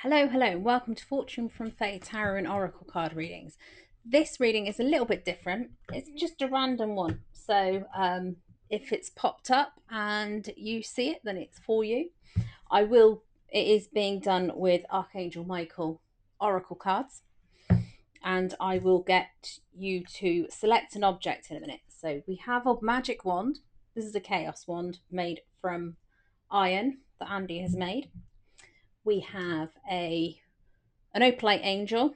Hello, and welcome to Fortune from Fate Tarot and Oracle card readings. This reading is a little bit different. It's just a random one. So if it's popped up and you see it, then it's for you. It is being done with Archangel Michael Oracle cards, and I will get you to select an object in a minute. So we have a magic wand. This is a chaos wand made from iron that Andy has made. We have an opalite angel,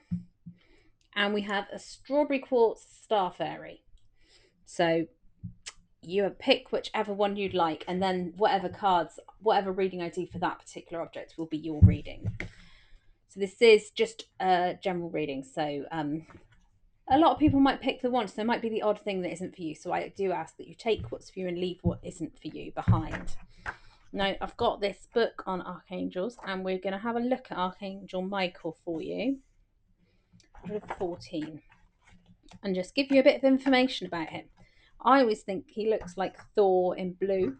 and we have a strawberry quartz star fairy. So you pick whichever one you'd like, and then whatever reading I do for that particular object will be your reading. So this is just a general reading. So a lot of people might pick the one, so there might be the odd thing that isn't for you. So I do ask that you take what's for you and leave what isn't for you behind. Now, I've got this book on archangels, and we're going to have a look at Archangel Michael for you. 114. And just give you a bit of information about him. I always think he looks like Thor in blue.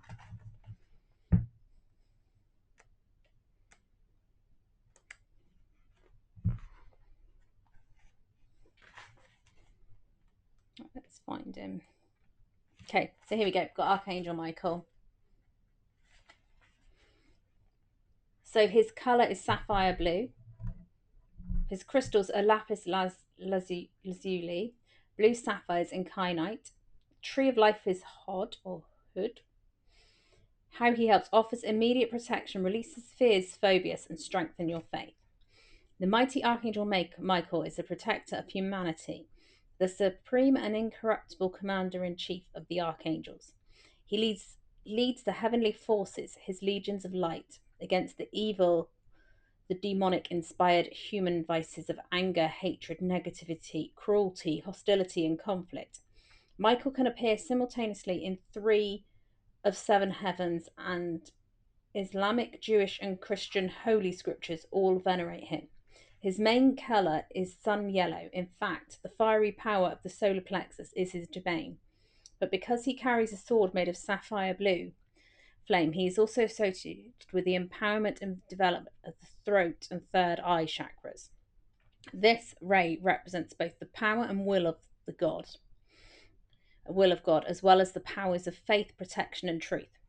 Let's find him. Okay, so here we go. We've got Archangel Michael. So his colour is sapphire blue. His crystals are lapis lazuli, blue sapphires, and kyanite. Tree of life is hod or hood. How he helps offers immediate protection, releases fears, phobias, and strengthen your faith. The mighty Archangel Michael is the protector of humanity, the supreme and incorruptible commander-in-chief of the archangels. He leads the heavenly forces, his legions of light, against the evil, the demonic-inspired human vices of anger, hatred, negativity, cruelty, hostility, and conflict. Michael can appear simultaneously in 3 of 7 heavens, and Islamic, Jewish, and Christian holy scriptures all venerate him. His main colour is sun yellow. In fact, the fiery power of the solar plexus is his domain. But because he carries a sword made of sapphire blue flame, he is also associated with the empowerment and development of the throat and third eye chakras. This ray represents both the power and will of God, as well as the powers of faith, protection, and truth.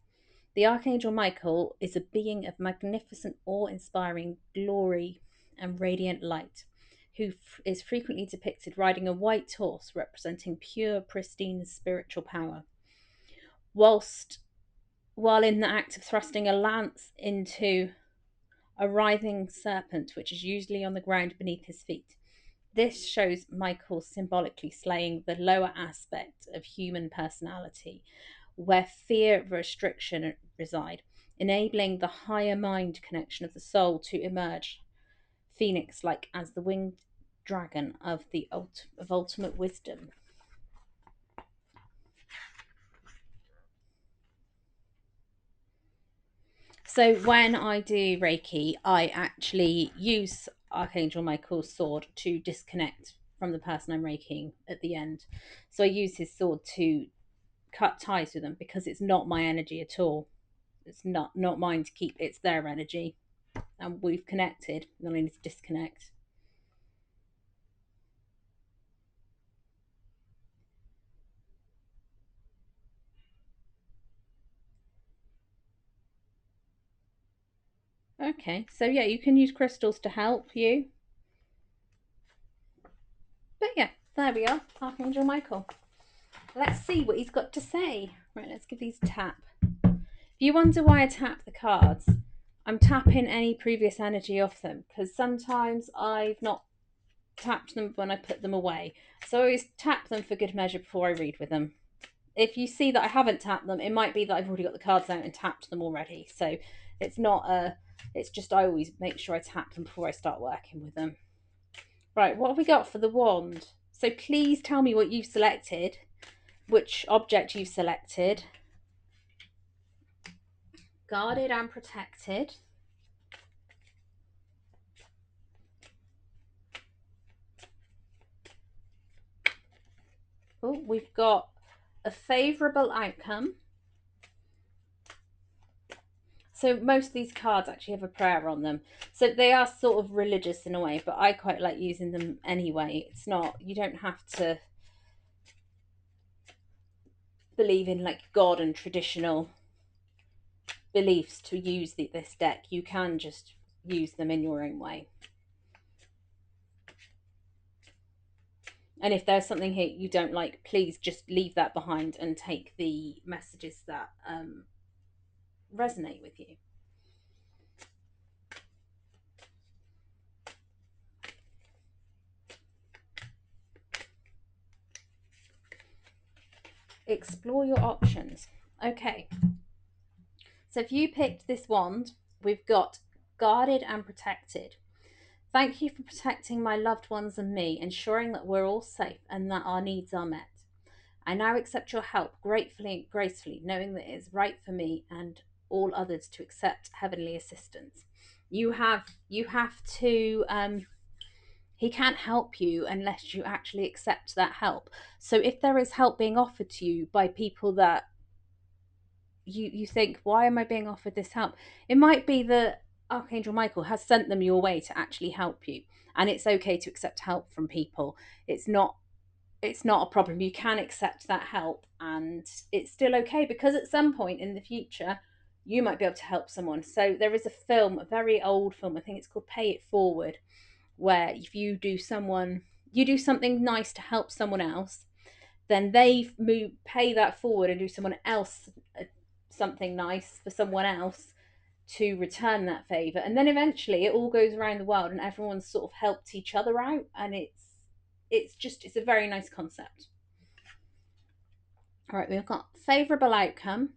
The Archangel Michael is a being of magnificent, awe-inspiring glory and radiant light, who is frequently depicted riding a white horse representing pure, pristine spiritual power. While in the act of thrusting a lance into a writhing serpent, which is usually on the ground beneath his feet. This shows Michael symbolically slaying the lower aspect of human personality, where fear and restriction reside, enabling the higher mind connection of the soul to emerge, phoenix like as the winged dragon of ultimate wisdom. So when I do Reiki, I actually use Archangel Michael's sword to disconnect from the person I'm Reikiing at the end. So I use his sword to cut ties with them because it's not my energy at all. It's not mine to keep, it's their energy. And we've connected, and I need to disconnect. Okay, so yeah, you can use crystals to help you. But yeah, there we are, Archangel Michael. Let's see what he's got to say. Right, let's give these a tap. If you wonder why I tap the cards, I'm tapping any previous energy off them because sometimes I've not tapped them when I put them away. So I always tap them for good measure before I read with them. If you see that I haven't tapped them, it might be that I've already got the cards out and tapped them already. So it's not it's just I always make sure I tap them before I start working with them. Right, what have we got for the wand? So please tell me what you've selected, which object you've selected. Guarded and protected. Oh, we've got a favourable outcome, So most of these cards actually have a prayer on them. So they are sort of religious in a way, but I quite like using them anyway. It's not, you don't have to believe in like God and traditional beliefs to use this deck. You can just use them in your own way. And if there's something here you don't like, please just leave that behind and take the messages that resonate with you. Explore your options. Okay. So if you picked this wand, we've got guarded and protected. Thank you for protecting my loved ones and me, ensuring that we're all safe and that our needs are met. I now accept your help gratefully and gracefully, knowing that it is right for me and all others to accept heavenly assistance. You have to he can't help you unless you actually accept that help. So if there is help being offered to you by people that you think, why am I being offered this help? It might be that Archangel Michael has sent them your way to actually help you. And it's okay to accept help from people. It's not a problem. You can accept that help and it's still okay, because at some point in the future you might be able to help someone. So there is a film, a very old film, I think it's called Pay It Forward, where if you do something nice to help someone else, then they pay that forward and do someone else something nice for someone else to return that favor, and then eventually it all goes around the world and everyone's sort of helped each other out, and it's a very nice concept. All right, we've got favorable outcome.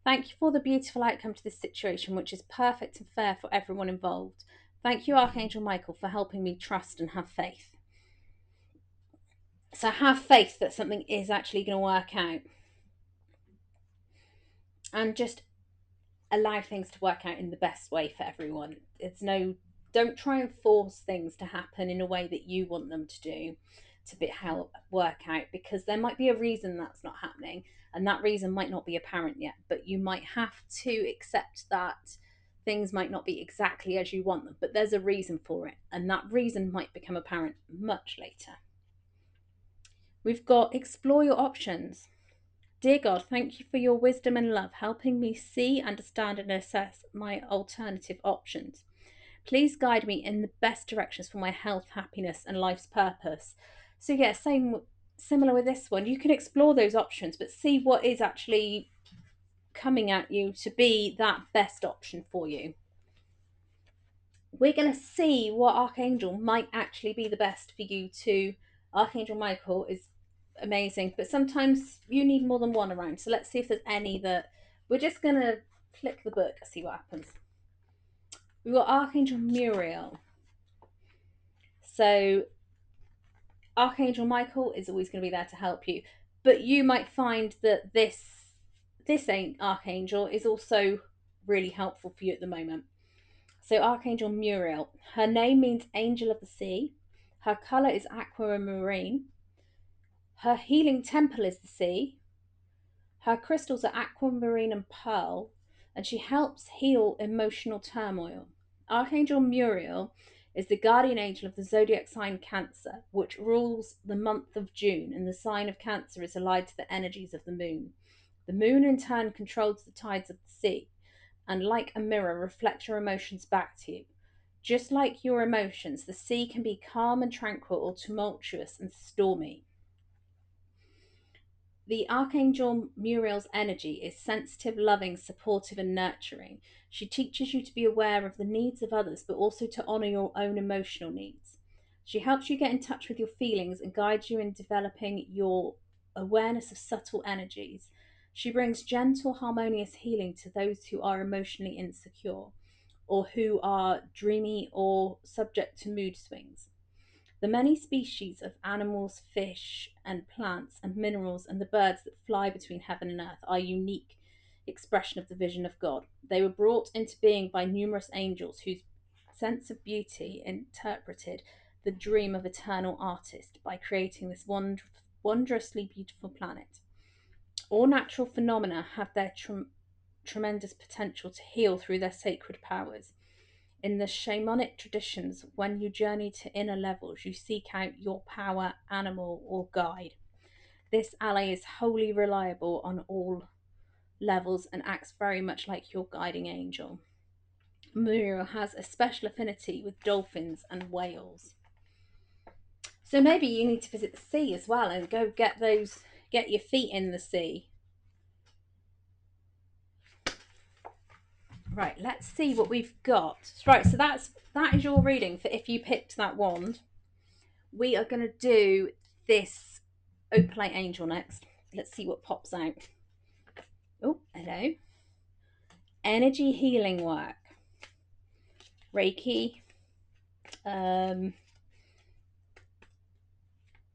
Thank you for the beautiful outcome to this situation, which is perfect and fair for everyone involved. Thank you, Archangel Michael, for helping me trust and have faith. So have faith that something is actually going to work out, and just allow things to work out in the best way for everyone. Don't try and force things to happen in a way that you want them to do to help work out, because there might be a reason that's not happening, and that reason might not be apparent yet, but you might have to accept that things might not be exactly as you want them, but there's a reason for it, and that reason might become apparent much later. We've got explore your options. Dear God, thank you for your wisdom and love, helping me see, understand, and assess my alternative options. Please guide me in the best directions for my health, happiness, and life's purpose. So, yeah, similar with this one. You can explore those options, but see what is actually coming at you to be that best option for you. We're going to see what Archangel might actually be the best for you to. Archangel Michael is amazing, but sometimes you need more than one around. So let's see if there's any that. We're just going to flick the book and see what happens. We've got Archangel Muriel. So Archangel Michael is always going to be there to help you, but you might find that this Archangel is also really helpful for you at the moment. So Archangel Muriel, her name means angel of the sea. Her colour is aquamarine. Her healing temple is the sea. Her crystals are aquamarine and pearl, and she helps heal emotional turmoil. Archangel Muriel is the guardian angel of the zodiac sign Cancer, which rules the month of June, and the sign of Cancer is allied to the energies of the moon. The moon, in turn, controls the tides of the sea, and like a mirror, reflects your emotions back to you. Just like your emotions, the sea can be calm and tranquil, or tumultuous and stormy. The Archangel Muriel's energy is sensitive, loving, supportive, and nurturing. She teaches you to be aware of the needs of others, but also to honour your own emotional needs. She helps you get in touch with your feelings and guides you in developing your awareness of subtle energies. She brings gentle, harmonious healing to those who are emotionally insecure, or who are dreamy or subject to mood swings. The many species of animals, fish, and plants, and minerals, and the birds that fly between heaven and earth are unique expression of the vision of God. They were brought into being by numerous angels whose sense of beauty interpreted the dream of eternal artist by creating this wondrously beautiful planet. All natural phenomena have their tremendous potential to heal through their sacred powers. In the shamanic traditions, when you journey to inner levels, you seek out your power animal or guide. This ally is wholly reliable on all levels and acts very much like your guiding angel. Muriel has a special affinity with dolphins and whales. So maybe you need to visit the sea as well and go get your feet in the sea. Right, let's see what we've got. Right, so that is your reading for if you picked that wand. We are going to do this Opalite Angel next. Let's see what pops out. Oh, hello. Energy healing work. Reiki.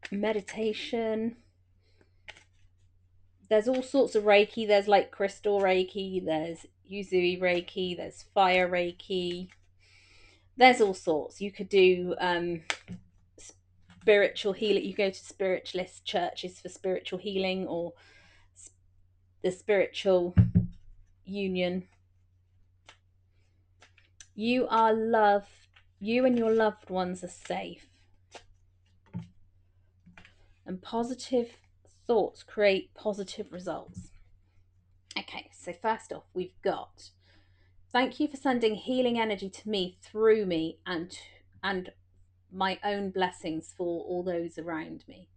Meditation. There's all sorts of Reiki. There's like crystal Reiki. There's Usui Reiki. There's fire Reiki. There's all sorts. You could do spiritual healing. You go to spiritualist churches for spiritual healing, or the spiritual union. You are loved. You and your loved ones are safe. And positive thoughts create positive results. Okay, so first off, we've got thank you for sending healing energy to me through me and my own blessings for all those around me.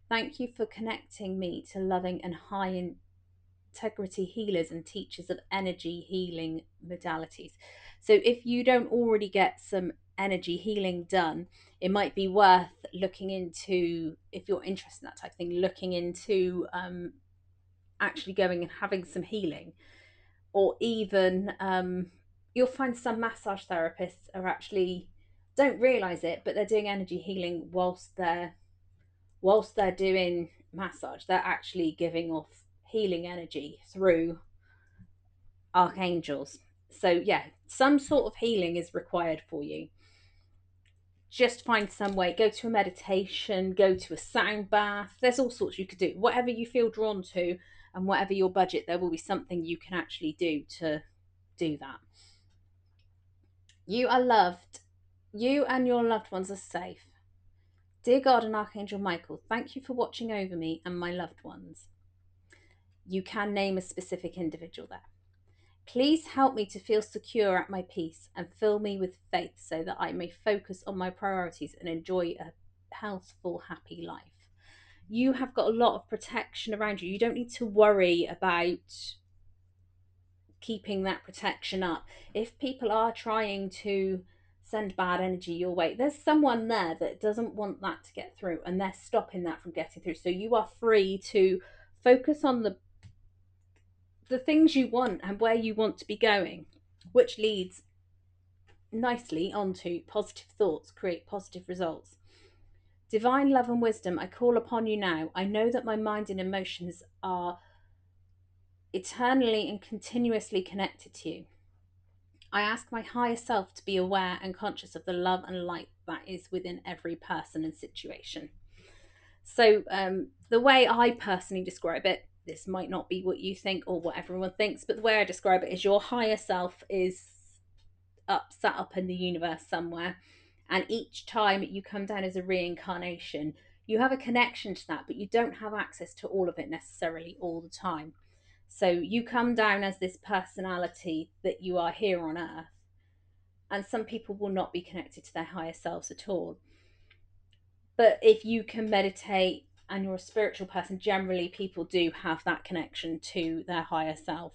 Thank you for connecting me to loving and high integrity healers and teachers of energy healing modalities. So if you don't already get some energy healing done, it might be worth looking into, if you're interested in that type of thing, looking into actually going and having some healing. Or even you'll find some massage therapists are actually don't realize it, but they're doing energy healing whilst they're doing massage. They're actually giving off healing energy through archangels. So yeah, some sort of healing is required for you. Just find some way. Go to a meditation, go to a sound bath. There's all sorts you could do. Whatever you feel drawn to and whatever your budget, there will be something you can actually do to do that. You are loved. You and your loved ones are safe. Dear God and Archangel Michael, thank you for watching over me and my loved ones. You can name a specific individual there. Please help me to feel secure at my peace and fill me with faith so that I may focus on my priorities and enjoy a healthful, happy life. You have got a lot of protection around you. You don't need to worry about keeping that protection up. If people are trying to send bad energy your way, there's someone there that doesn't want that to get through and they're stopping that from getting through. So you are free to focus on the things you want and where you want to be going, which leads nicely onto positive thoughts create positive results. Divine love and wisdom, I call upon you now. I know that my mind and emotions are eternally and continuously connected to you. I ask my higher self to be aware and conscious of the love and light that is within every person and situation. So the way I personally describe it, this might not be what you think or what everyone thinks, but the way I describe it is your higher self is sat up in the universe somewhere, and each time you come down as a reincarnation, you have a connection to that, but you don't have access to all of it necessarily all the time. So you come down as this personality that you are here on earth, and some people will not be connected to their higher selves at all. But if you can meditate and you're a spiritual person, generally people do have that connection to their higher self.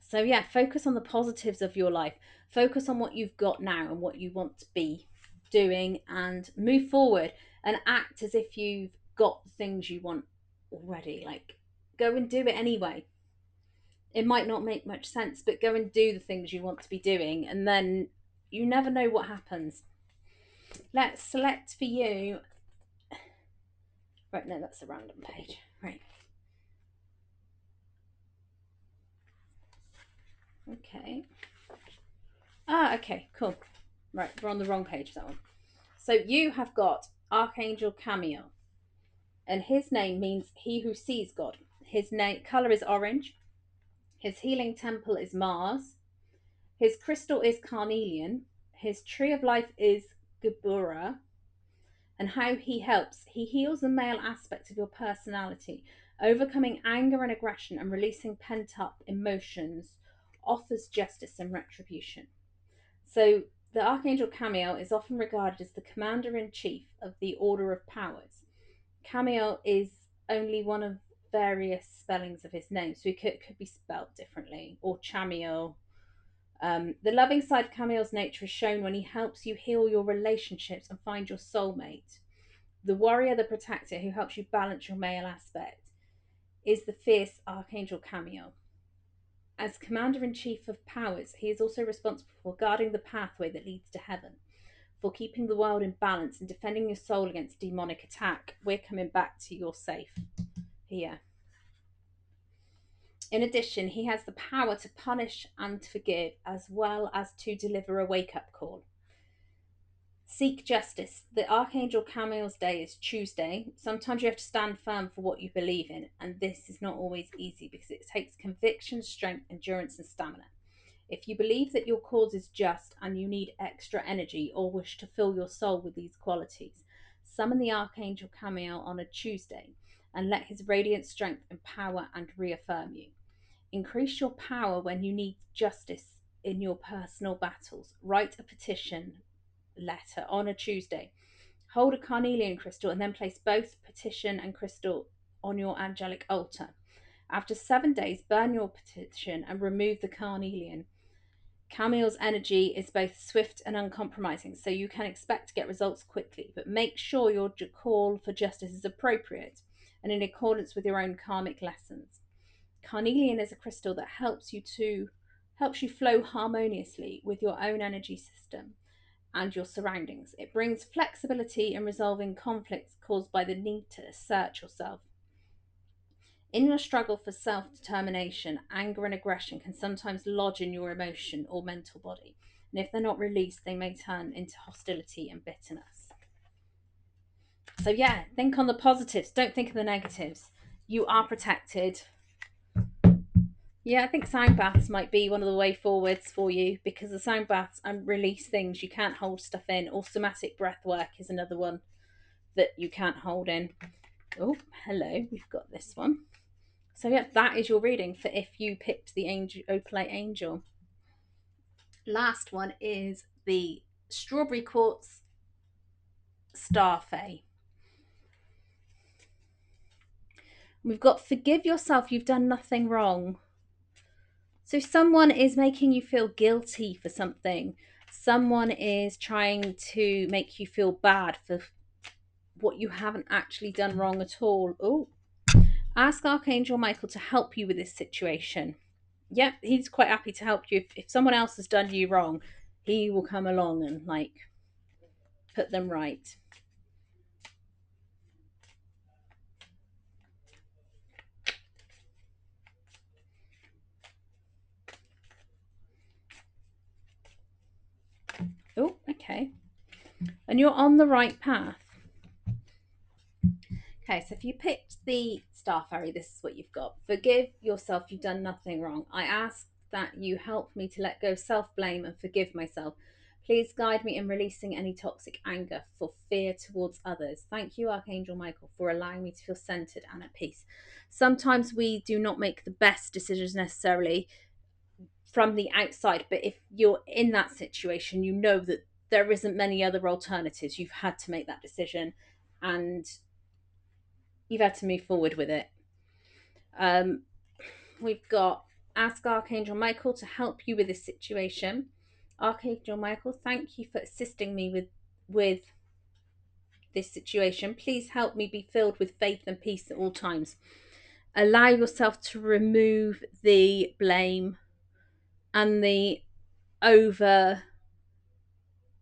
So yeah, focus on the positives of your life. Focus on what you've got now and what you want to be doing, and move forward and act as if you've got the things you want already. Like, go and do it anyway. It might not make much sense, but go and do the things you want to be doing, and then you never know what happens. Let's select for you. Right, no, that's a random page. Right. Okay. Okay, cool. Right, we're on the wrong page, that one. So you have got Archangel Chamuel, and his name means he who sees God. His color is orange. His healing temple is Mars. His crystal is carnelian. His tree of life is Gabura. And how he helps: he heals the male aspect of your personality, overcoming anger and aggression and releasing pent up emotions, offers justice and retribution. So, the Archangel Chamuel is often regarded as the commander in chief of the Order of Powers. Chamuel is only one of various spellings of his name, so it could be spelled differently, or Chamuel. The loving side of Chamuel's nature is shown when he helps you heal your relationships and find your soulmate. The warrior, the protector, who helps you balance your male aspect, is the fierce Archangel Chamuel. As commander in chief of powers, he is also responsible for guarding the pathway that leads to heaven, for keeping the world in balance and defending your soul against demonic attack. We're coming back to your safe here. In addition, he has the power to punish and forgive, as well as to deliver a wake up call. Seek justice. The Archangel Chamuel's day is Tuesday. Sometimes you have to stand firm for what you believe in, and this is not always easy because it takes conviction, strength, endurance, and stamina. If you believe that your cause is just and you need extra energy or wish to fill your soul with these qualities, summon the Archangel Chamuel on a Tuesday and let his radiant strength empower and reaffirm you. Increase your power when you need justice in your personal battles. Write a petition letter on a Tuesday. Hold a carnelian crystal and then place both petition and crystal on your angelic altar. After 7 days, burn your petition and remove the carnelian. Chamuel's energy is both swift and uncompromising, so you can expect to get results quickly, but make sure your call for justice is appropriate and in accordance with your own karmic lessons. Carnelian is a crystal that helps you flow harmoniously with your own energy system and your surroundings. It brings flexibility in resolving conflicts caused by the need to assert yourself. In your struggle for self determination, anger and aggression can sometimes lodge in your emotion or mental body, and if they're not released, they may turn into hostility and bitterness. So, yeah, think on the positives, don't think of the negatives. You are protected. Yeah, I think sound baths might be one of the way forwards for you, because the sound baths release things you can't hold stuff in. Or somatic breath work is another one that you can't hold in. Oh, hello, we've got this one. So yeah, that is your reading for if you picked the angel, Opalite Angel. Last one is the Strawberry Quartz Starfae. We've got forgive yourself, you've done nothing wrong. So someone is making you feel guilty for something. Someone is trying to make you feel bad for what you haven't actually done wrong at all. Oh, ask Archangel Michael to help you with this situation. Yep, he's quite happy to help you. If someone else has done you wrong, he will come along and put them right. Oh, okay. And you're on the right path. Okay, so if you picked the Star Fairy, this is what you've got. Forgive yourself, you've done nothing wrong. I ask that you help me to let go of self-blame and forgive myself. Please guide me in releasing any toxic anger for fear towards others. Thank you, Archangel Michael, for allowing me to feel centered and at peace. Sometimes we do not make the best decisions necessarily from the outside, but if you're in that situation, you know that there isn't many other alternatives. You've had to make that decision and you've had to move forward with it. We've got ask Archangel Michael to help you with this situation. Archangel Michael, thank you for assisting me with this situation. Please help me be filled with faith and peace at all times. Allow yourself to remove the blame and the over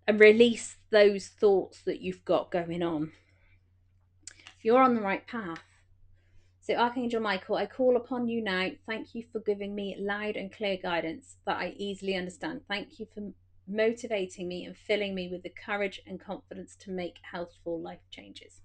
and release those thoughts that you've got going on. You're on the right path. So, Archangel Michael, I call upon you now. Thank you for giving me loud and clear guidance that I easily understand. Thank you for motivating me and filling me with the courage and confidence to make healthful life changes.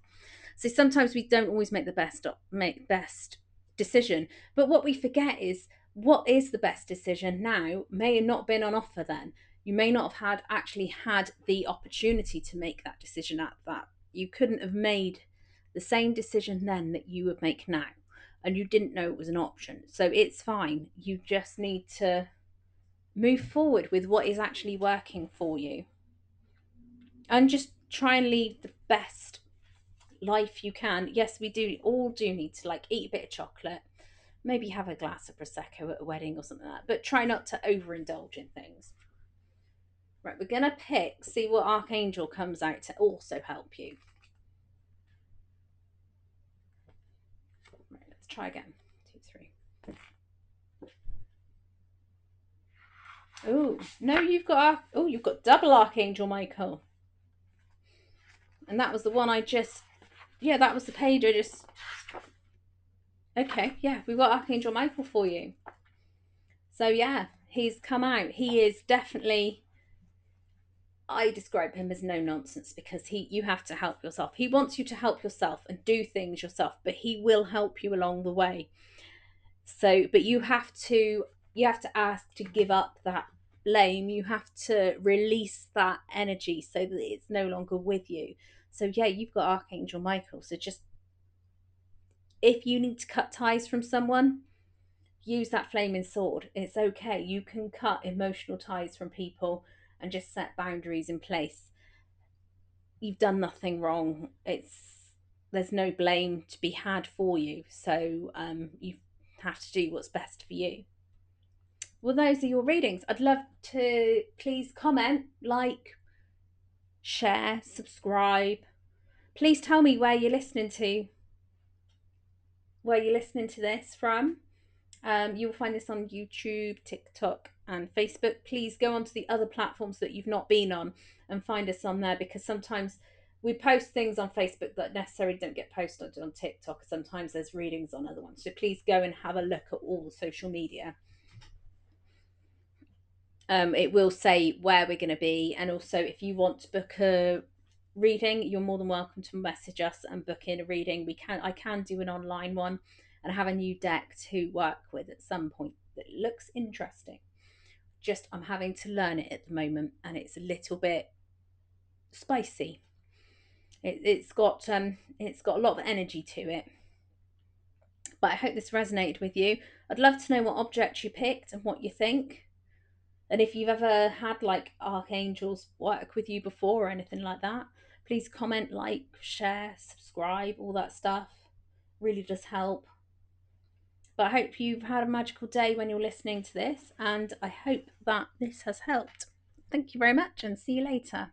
So sometimes we don't always make the best decision. But what we forget is, what is the best decision now may have not been on offer then. You may not have actually had the opportunity to make that decision at that. You couldn't have made the same decision then that you would make now, and you didn't know it was an option. So it's fine. You just need to move forward with what is actually working for you, and just try and lead the best life you can. Yes, we do need to like eat a bit of chocolate, maybe have a glass of prosecco at a wedding or something like that, but try not to overindulge in things. Right, we're gonna see what archangel comes out to also help you. Right, let's try again. 2, 3. Oh no, you've got double archangel Michael, and that was the one I just, yeah, that was the page I just. Okay, yeah, we've got archangel Michael for you. So yeah, he's come out. He is definitely, I describe him as no nonsense, because you have to help yourself. He wants you to help yourself and do things yourself, but he will help you along the way. So, but you have to ask to give up that blame. You have to release that energy so that it's no longer with you. So yeah, you've got Archangel Michael. So just, if you need to cut ties from someone, use that flaming sword. It's okay. You can cut emotional ties from people and just set boundaries in place. You've done nothing wrong. There's no blame to be had for you. So you have to do what's best for you. Well, those are your readings. I'd love to please comment, like, share, subscribe. Please tell me where you're listening to this from. You'll find this on YouTube, TikTok, and Facebook. Please go onto the other platforms that you've not been on and find us on there, because sometimes we post things on Facebook that necessarily don't get posted on TikTok. Sometimes there's readings on other ones. So please go and have a look at all the social media. It will say where we're going to be, and also if you want to book a reading, you're more than welcome to message us and book in a reading. I can do an online one, and I have a new deck to work with at some point that looks interesting. Just, I'm having to learn it at the moment, and it's a little bit spicy. It's got a lot of energy to it. But I hope this resonated with you. I'd love to know what object you picked and what you think. And if you've ever had like archangels work with you before or anything like that, please comment, like, share, subscribe, all that stuff. Really does help. But I hope you've had a magical day when you're listening to this, and I hope that this has helped. Thank you very much, and see you later.